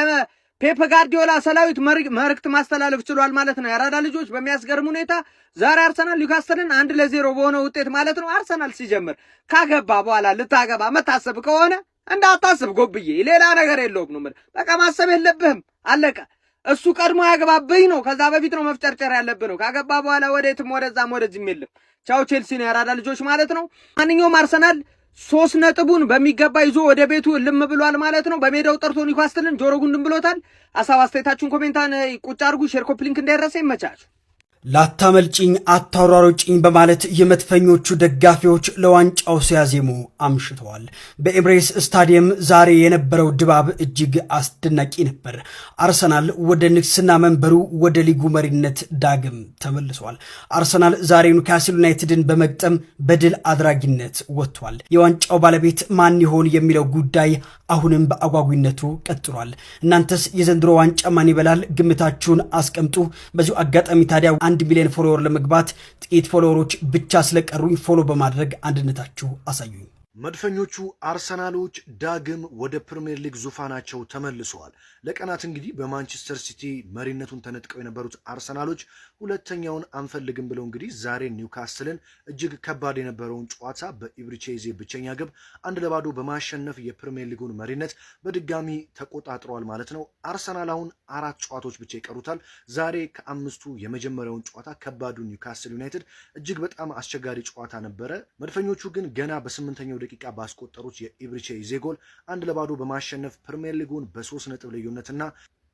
ለፔፕ ጋርዲዮላ ሰራዊት መልእክት ማስተላለፍ ችሏል ማለት ነው። ያራዳ ልጆች በሚያስገርም ሁኔታ ዛሬ አርሰናል ኒውካስትልን 1-0 በሆነ ውጤት ማለት ነው። አርሰናል ሲጀምር ካገባ በኋላ ልታገባ መታሰብ ከሆነ እንዳታስብ ጎብዬ፣ ሌላ ነገር የለውም ነው። በቃ ማሰብ የለብህም አለቀ። እሱ ቀድሞ ያገባብህ ነው። ከዛ በፊት ነው መፍጨርጨር ያለብህ ነው። ካገባ በኋላ ወዴትም ወደዛም ወደዚህም የለም። ቻው ቼልሲ ነው ያራዳ ልጆች ማለት ነው። ማንኛውም አርሰናል 3 ነጥቡን በሚገባ ይዞ ወደ ቤቱ ልም ብሏል ማለት ነው። በሜዳው ጠርቶ ኒውካስትልን ጆሮ ጉንድም ብሎታል። ሀሳብ አስተያየታችሁን ኮሜንታን ቁጭ አድርጉ። ሼር ኮፒ ሊንክ እንዳይረሳ። ይመቻችሁ። ላታመልጭኝ አታሯሩጭኝ በማለት የመድፈኞቹ ደጋፊዎች ለዋንጫው ሲያዜሙ አምሽተዋል። በኤምሬትስ ስታዲየም ዛሬ የነበረው ድባብ እጅግ አስደናቂ ነበር። አርሰናል ወደ ንግስና መንበሩ ወደ ሊጉ መሪነት ዳግም ተመልሷል። አርሰናል ዛሬ ኒውካስል ዩናይትድን በመግጠም በድል አድራጊነት ወጥቷል። የዋንጫው ባለቤት ማን ይሆን የሚለው ጉዳይ አሁንም በአጓጊነቱ ቀጥሏል። እናንተስ የዘንድሮ ዋንጫ ማን ይበላል? ግምታችሁን አስቀምጡ። በዚሁ አጋጣሚ ታዲያ 1 ሚሊዮን ፎሎወር ለመግባት ጥቂት ፎሎወሮች ብቻ ስለቀሩኝ ፎሎ በማድረግ አንድነታችሁ አሳዩኝ። መድፈኞቹ አርሰናሎች ዳግም ወደ ፕሪሚየር ሊግ ዙፋናቸው ተመልሰዋል። ለቀናት እንግዲህ በማንቸስተር ሲቲ መሪነቱን ተነጥቀው የነበሩት አርሰናሎች ሁለተኛውን አንፈልግም ብለው እንግዲህ ዛሬ ኒውካስትልን እጅግ ከባድ የነበረውን ጨዋታ በኢብሪቼዜ ብቸኛ ግብ 1-0 በማሸነፍ የፕሪሚየር ሊጉን መሪነት በድጋሚ ተቆጣጥረዋል ማለት ነው። አርሰናል አሁን 4 ጨዋታዎች ብቻ ይቀሩታል። ዛሬ ከአምስቱ የመጀመሪያውን ጨዋታ ከባዱ ኒውካስትል ዩናይትድ እጅግ በጣም አስቸጋሪ ጨዋታ ነበረ። መድፈኞቹ ግን ገና በ8ኛው ደቂቃ ባስቆጠሩት የኢብሪቼ ኢዜ ጎል 1-0 በማሸነፍ ፕሪሚየር ሊጉን በ3 ነጥብ ልዩነትና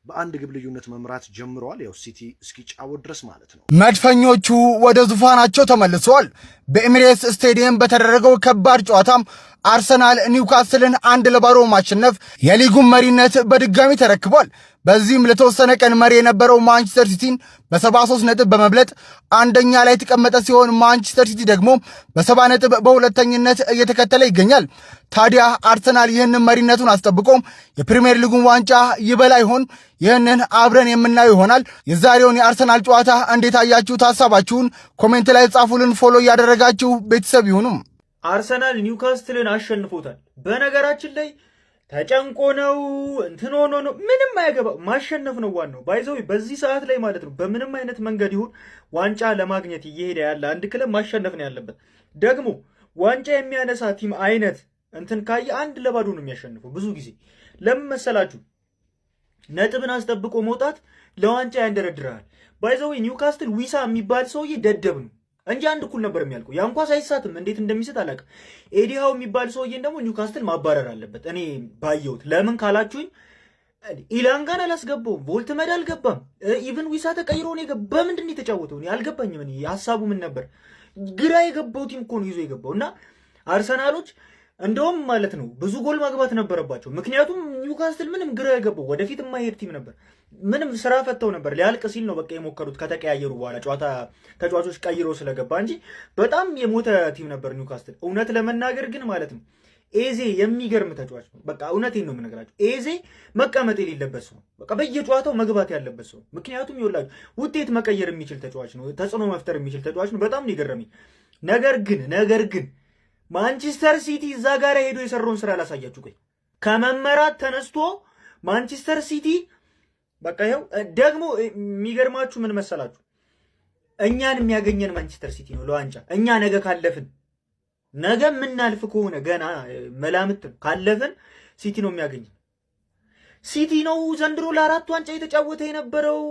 በአንድ ግብ ልዩነት መምራት ጀምረዋል። ያው ሲቲ እስኪጫወት ድረስ ማለት ነው። መድፈኞቹ ወደ ዙፋናቸው ተመልሰዋል። በኤሚሬትስ ስቴዲየም በተደረገው ከባድ ጨዋታም አርሰናል ኒውካስልን 1-0 ማሸነፍ የሊጉን መሪነት በድጋሚ ተረክቧል። በዚህም ለተወሰነ ቀን መሪ የነበረው ማንቸስተር ሲቲን በ73 ነጥብ በመብለጥ አንደኛ ላይ የተቀመጠ ሲሆን ማንቸስተር ሲቲ ደግሞ በ70 ነጥብ በሁለተኝነት እየተከተለ ይገኛል። ታዲያ አርሰናል ይህንን መሪነቱን አስጠብቆ የፕሪሚየር ሊጉን ዋንጫ ይበላ ይሆን? ይህንን አብረን የምናየው ይሆናል። የዛሬውን የአርሰናል ጨዋታ እንዴት አያችሁት? ሀሳባችሁን ኮሜንት ላይ ጻፉልን። ፎሎ እያደረጋችሁ ቤተሰብ ይሁኑም። አርሰናል ኒውካስትልን አሸንፎታል። በነገራችን ላይ ተጨንቆ ነው እንትን ሆኖ ነው ምንም አያገባ፣ ማሸነፍ ነው ዋናው። ባይዘው በዚህ ሰዓት ላይ ማለት ነው በምንም አይነት መንገድ ይሁን ዋንጫ ለማግኘት እየሄደ ያለ አንድ ክለብ ማሸነፍ ነው ያለበት። ደግሞ ዋንጫ የሚያነሳ ቲም አይነት እንትን ካየ 1-0 ነው የሚያሸንፈው ብዙ ጊዜ። ለምን መሰላችሁ? ነጥብን አስጠብቆ መውጣት ለዋንጫ ያንደረድራል። ባይዘው ኒውካስትል ዊሳ የሚባል ሰውዬ ደደብ ነው እንጂ 1-0 ነበር የሚያልቀው። ያ እንኳን ሳይሳትም እንዴት እንደሚሰጥ አላውቅም። ኤዲሃው የሚባል ሰውዬን ደግሞ ኒውካስትል ማባረር አለበት እኔ ባየሁት። ለምን ካላችሁኝ ኢላንጋን አላስገባውም፣ ቮልትመድ አልገባም፣ ኢቭን ዊሳ ተቀይሮ ነው የገባው። በምንድን ነው የተጫወተው? እኔ አልገባኝም። እኔ ሐሳቡ ምን ነበር? ግራ የገባው ቲም እኮ ነው ይዞ የገባው። እና አርሰናሎች እንደውም ማለት ነው ብዙ ጎል ማግባት ነበረባቸው። ምክንያቱም ኒውካስትል ምንም ግራ የገባው ወደፊት የማይሄድ ቲም ነበር። ምንም ስራ ፈተው ነበር። ሊያልቅ ሲል ነው በቃ የሞከሩት ከተቀያየሩ በኋላ ጨዋታ ተጫዋቾች ቀይሮ ስለገባ እንጂ በጣም የሞተ ቲም ነበር ኒውካስትል። እውነት ለመናገር ግን ማለት ነው ኤዜ የሚገርም ተጫዋች ነው። በቃ እውነቴን ነው የምነግራችሁ። ኤዜ መቀመጥ የሌለበት ሰው፣ በቃ በየጨዋታው መግባት ያለበት ሰው። ምክንያቱም ይኸውላችሁ ውጤት መቀየር የሚችል ተጫዋች ነው፣ ተጽዕኖ መፍጠር የሚችል ተጫዋች ነው። በጣም ነው የገረመኝ። ነገር ግን ማንቸስተር ሲቲ እዛ ጋር ሄዶ የሰራውን ስራ ላሳያችሁ። ቆይ ከመመራት ተነስቶ ማንቸስተር ሲቲ በቃ ይኸው ደግሞ የሚገርማችሁ ምን መሰላችሁ? እኛን የሚያገኘን ማንቸስተር ሲቲ ነው ለዋንጫ። እኛ ነገ ካለፍን፣ ነገ የምናልፍ ከሆነ ገና መላምት ካለፍን ሲቲ ነው የሚያገኘን። ሲቲ ነው ዘንድሮ ለ4 ዋንጫ የተጫወተ የነበረው፣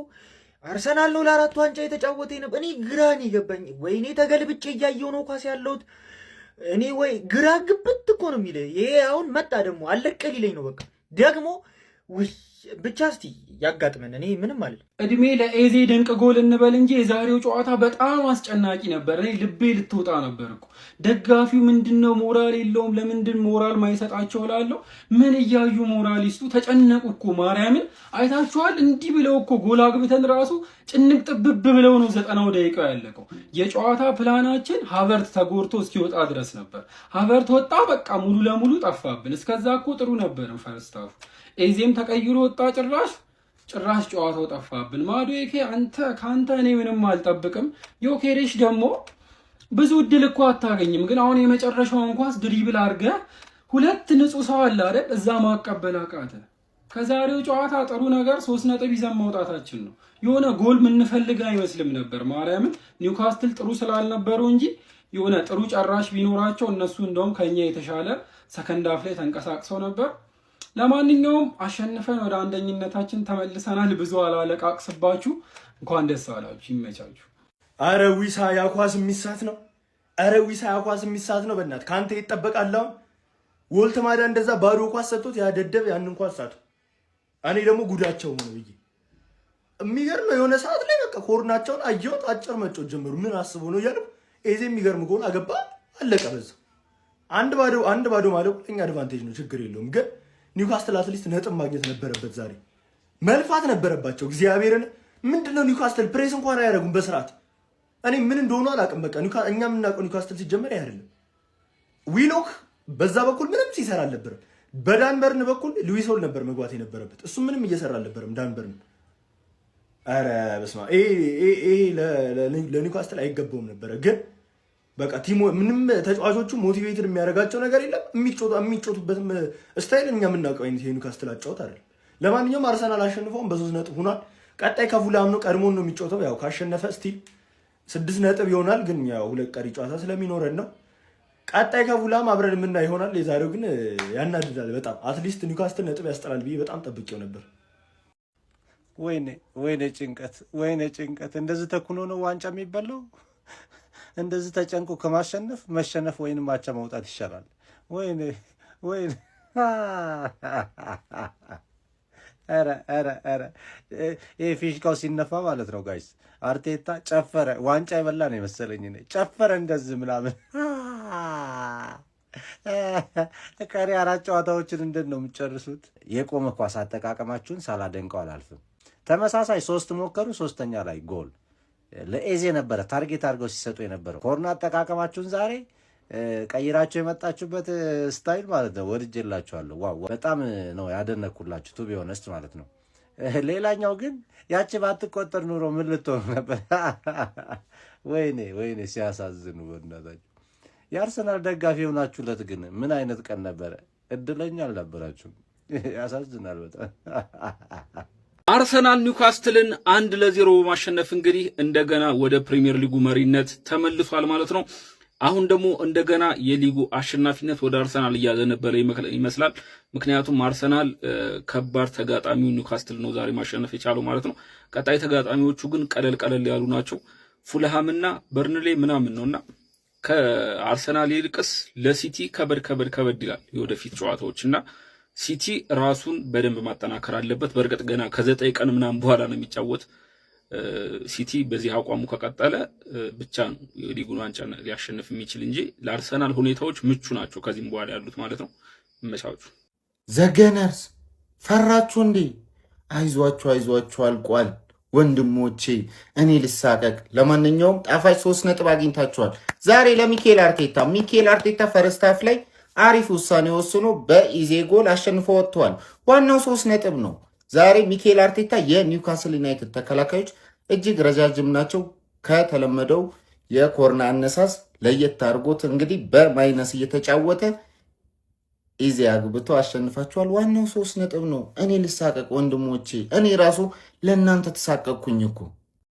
አርሰናል ነው ለ4 ዋንጫ የተጫወተ የነበረው። እኔ ግራን ይገባኝ። ወይኔ ተገልብጬ እያየሁ ነው ኳስ ያለሁት እኔ። ወይ ግራ ግብት እኮ ነው የሚለ። ይሄ አሁን መጣ ደግሞ አለቀ ሊለኝ ነው በቃ ደግሞ ብቻ እስቲ ያጋጥመን። እኔ ምንም አለ እድሜ ለኤዜ ድንቅ ጎል እንበል እንጂ የዛሬው ጨዋታ በጣም አስጨናቂ ነበር። እኔ ልቤ ልትወጣ ነበር እኮ። ደጋፊው ምንድነው ሞራል የለውም? ለምንድን ሞራል ማይሰጣቸው ላለው? ምን እያዩ ሞራሊስቱ ተጨነቁ እኮ። ማርያምን አይታችኋል? እንዲህ ብለው እኮ ጎል አግብተን ራሱ ጭንቅ ጥብብ ብለው ነው 90 ደቂቃ ያለቀው። የጨዋታ ፕላናችን ሀቨርት ተጎርቶ እስኪወጣ ድረስ ነበር። ሀቨርት ወጣ፣ በቃ ሙሉ ለሙሉ ጠፋብን። እስከዛ እኮ ጥሩ ነበር ፈርስት ሃፍ። ኤዜም ተቀይሮ ወጣ፣ ጭራሽ ጨዋታው ጠፋብን። ማዱኤኬ ካንተ እኔ ምንም አልጠብቅም። ዮኬሬሽ ደግሞ ብዙ እድል እኮ አታገኝም፣ ግን አሁን የመጨረሻውን ኳስ ድሪብል አድርገህ 2 ንጹህ ሰው አለ አይደል? እዛ ማቀበል አቃተ። ከዛሬው ጨዋታ ጥሩ ነገር 3 ነጥብ ይዘን መውጣታችን ነው። የሆነ ጎል ምንፈልግ አይመስልም ነበር። ማርያምን ኒውካስትል ጥሩ ስላልነበሩ እንጂ የሆነ ጥሩ ጨራሽ ቢኖራቸው እነሱ እንደውም ከኛ የተሻለ ሰከንድ ሃፍ ላይ ተንቀሳቅሰው ነበር። ለማንኛውም አሸንፈን ወደ አንደኝነታችን ተመልሰናል። ብዙ አላለቃቅስባችሁ፣ እንኳን ደስ አላችሁ፣ ይመቻችሁ። አረ ዊሳ ያኳስ የሚሳት ነው። አረ ዊሳ ያኳስ የሚሳት ነው። በእናትህ ካንተ ይጠበቃል። አሁን ወልተማዳ እንደዛ ባዶ ኳስ ሰጥቶት ያደደብ ያንን ኳስ ሳቱ። እኔ ደግሞ ጉዳቸው ነው ብዬ የሚገርም ነው። የሆነ ሰዓት ላይ በቃ ኮርናቸውን አየሁት፣ አጭር መጮት ጀመሩ። ምን አስቦ ነው እያሉ ኤዜ የሚገርም ጎል አገባ፣ አለቀ። በዛ 1-0 ማለት ለኛ አድቫንቴጅ ነው፣ ችግር የለውም። ግን ኒውካስትል አትሊስት ነጥብ ማግኘት ነበረበት። ዛሬ መልፋት ነበረባቸው። እግዚአብሔርን ምንድነው ኒውካስትል ፕሬስ እንኳን አያደርጉም በስርዓት። እኔ ምን እንደሆነ አላውቅም። በቃ እኛ የምናውቀው ኒውካስትል ሲጀመር አይደለም። ዊሎክ በዛ በኩል ምንም ሲሰራ አልነበረም። በዳንበርን በኩል ሉዊስ ሆል ነበር መግባት የነበረበት፣ እሱ ምንም እየሰራ አልነበረም ዳንበርን። አረ በስማ ለኒውካስትል አይገባውም ነበረ። ግን በቃ ቲሙ ምንም ተጫዋቾቹ ሞቲቬትድ የሚያደርጋቸው ነገር የለም። የሚጮቱበትም ስታይል እኛ የምናውቀው አይነት የኒውካስትል አጫወት አይደለም። ለማንኛውም አርሰናል አሸንፈውን በ3 ነጥብ ሆኗል። ቀጣይ ከፉላም ነው ቀድሞን ነው የሚጮተው። ያው ካሸነፈ ስቲል 6 ነጥብ ይሆናል። ግን ያው 2 ቀሪ ጨዋታ ስለሚኖረን ነው። ቀጣይ ከፉላም አብረን የምናይ ይሆናል። የዛሬው ግን ያናድዳል በጣም። አትሊስት ኒውካስትል ነጥብ ያስጠላል ብዬ በጣም ጠብቄው ነበር። ወይኔ ጭንቀት። እንደዚህ ተኩኖ ነው ዋንጫ የሚበላው። እንደዚህ ተጨንቆ ከማሸነፍ መሸነፍ ወይንም አቻ መውጣት ይሻላል። ወይኔ ወይኔ ኧረ ይሄ ፊሽካው ሲነፋ ማለት ነው ጋይስ። አርቴታ ጨፈረ፣ ዋንጫ የበላ ነው የመሰለኝ እኔ። ጨፈረ እንደዚህ ምናምን። ቀሪ 4 ጨዋታዎችን እንዴት ነው የምትጨርሱት? የቆመ ኳስ አጠቃቀማችሁን ሳላደንቀው አላልፍም። ተመሳሳይ 3 ሞከሩ፣ 3ኛ ላይ ጎል ለኤዜ ነበረ ታርጌት አድርገው ሲሰጡ የነበረው። ኮርና አጠቃቀማችሁን ዛሬ ቀይራችሁ የመጣችሁበት ስታይል ማለት ነው ወድጄላችኋለሁ። ዋው በጣም ነው ያደነኩላችሁ ቱ ቢ ሆነስት ማለት ነው። ሌላኛው ግን ያቺ ባትቆጠር ኑሮ ምን ልትሆኑ ነበር? ወይኔ ሲያሳዝኑ በእናታችሁ። የአርሰናል ደጋፊ የሆናችሁለት ግን ምን አይነት ቀን ነበረ? እድለኛ አልነበራችሁም። ያሳዝናል በጣም። አርሰናል ኒውካስትልን 1-0 በማሸነፍ እንግዲህ እንደገና ወደ ፕሪሚየር ሊጉ መሪነት ተመልሷል ማለት ነው። አሁን ደግሞ እንደገና የሊጉ አሸናፊነት ወደ አርሰናል እያዘነበለ ይመስላል። ምክንያቱም አርሰናል ከባድ ተጋጣሚው ኒውካስትል ነው ዛሬ ማሸነፍ የቻለው ማለት ነው። ቀጣይ ተጋጣሚዎቹ ግን ቀለል ያሉ ናቸው። ፉልሃምና በርንሌ ምናምን ነውና ከአርሰናል ይልቅስ ለሲቲ ከበድ ይላል የወደፊት ጨዋታዎችና ሲቲ ራሱን በደንብ ማጠናከር አለበት። በርግጥ ገና ከ9 ቀን ምናምን በኋላ ነው የሚጫወት። ሲቲ በዚህ አቋሙ ከቀጠለ ብቻ ነው የሊጉን ዋንጫ ሊያሸንፍ የሚችል እንጂ ለአርሰናል ሁኔታዎች ምቹ ናቸው ከዚህም በኋላ ያሉት ማለት ነው። መሻዎቹ ዘገነርስ ፈራችሁ እንዴ? አይዟችሁ አልቋል ወንድሞቼ፣ እኔ ልሳቀቅ። ለማንኛውም ጣፋጭ 3 ነጥብ አግኝታችኋል ዛሬ ለሚኬል አርቴታ ፈርስት ሃፍ ላይ አሪፍ ውሳኔ ወስኖ በኢዜ ጎል አሸንፎ ወጥቷል። ዋናው 3 ነጥብ ነው። ዛሬ ሚኬል አርቴታ የኒውካስል ዩናይትድ ተከላካዮች እጅግ ረጃጅም ናቸው። ከተለመደው የኮርና አነሳስ ለየት አድርጎት እንግዲህ በማይነስ እየተጫወተ ኢዜ አግብቶ አሸንፋችኋል። ዋናው 3 ነጥብ ነው። እኔ ልሳቀቅ ወንድሞቼ፣ እኔ ራሱ ለእናንተ ተሳቀቅኩኝ እኮ።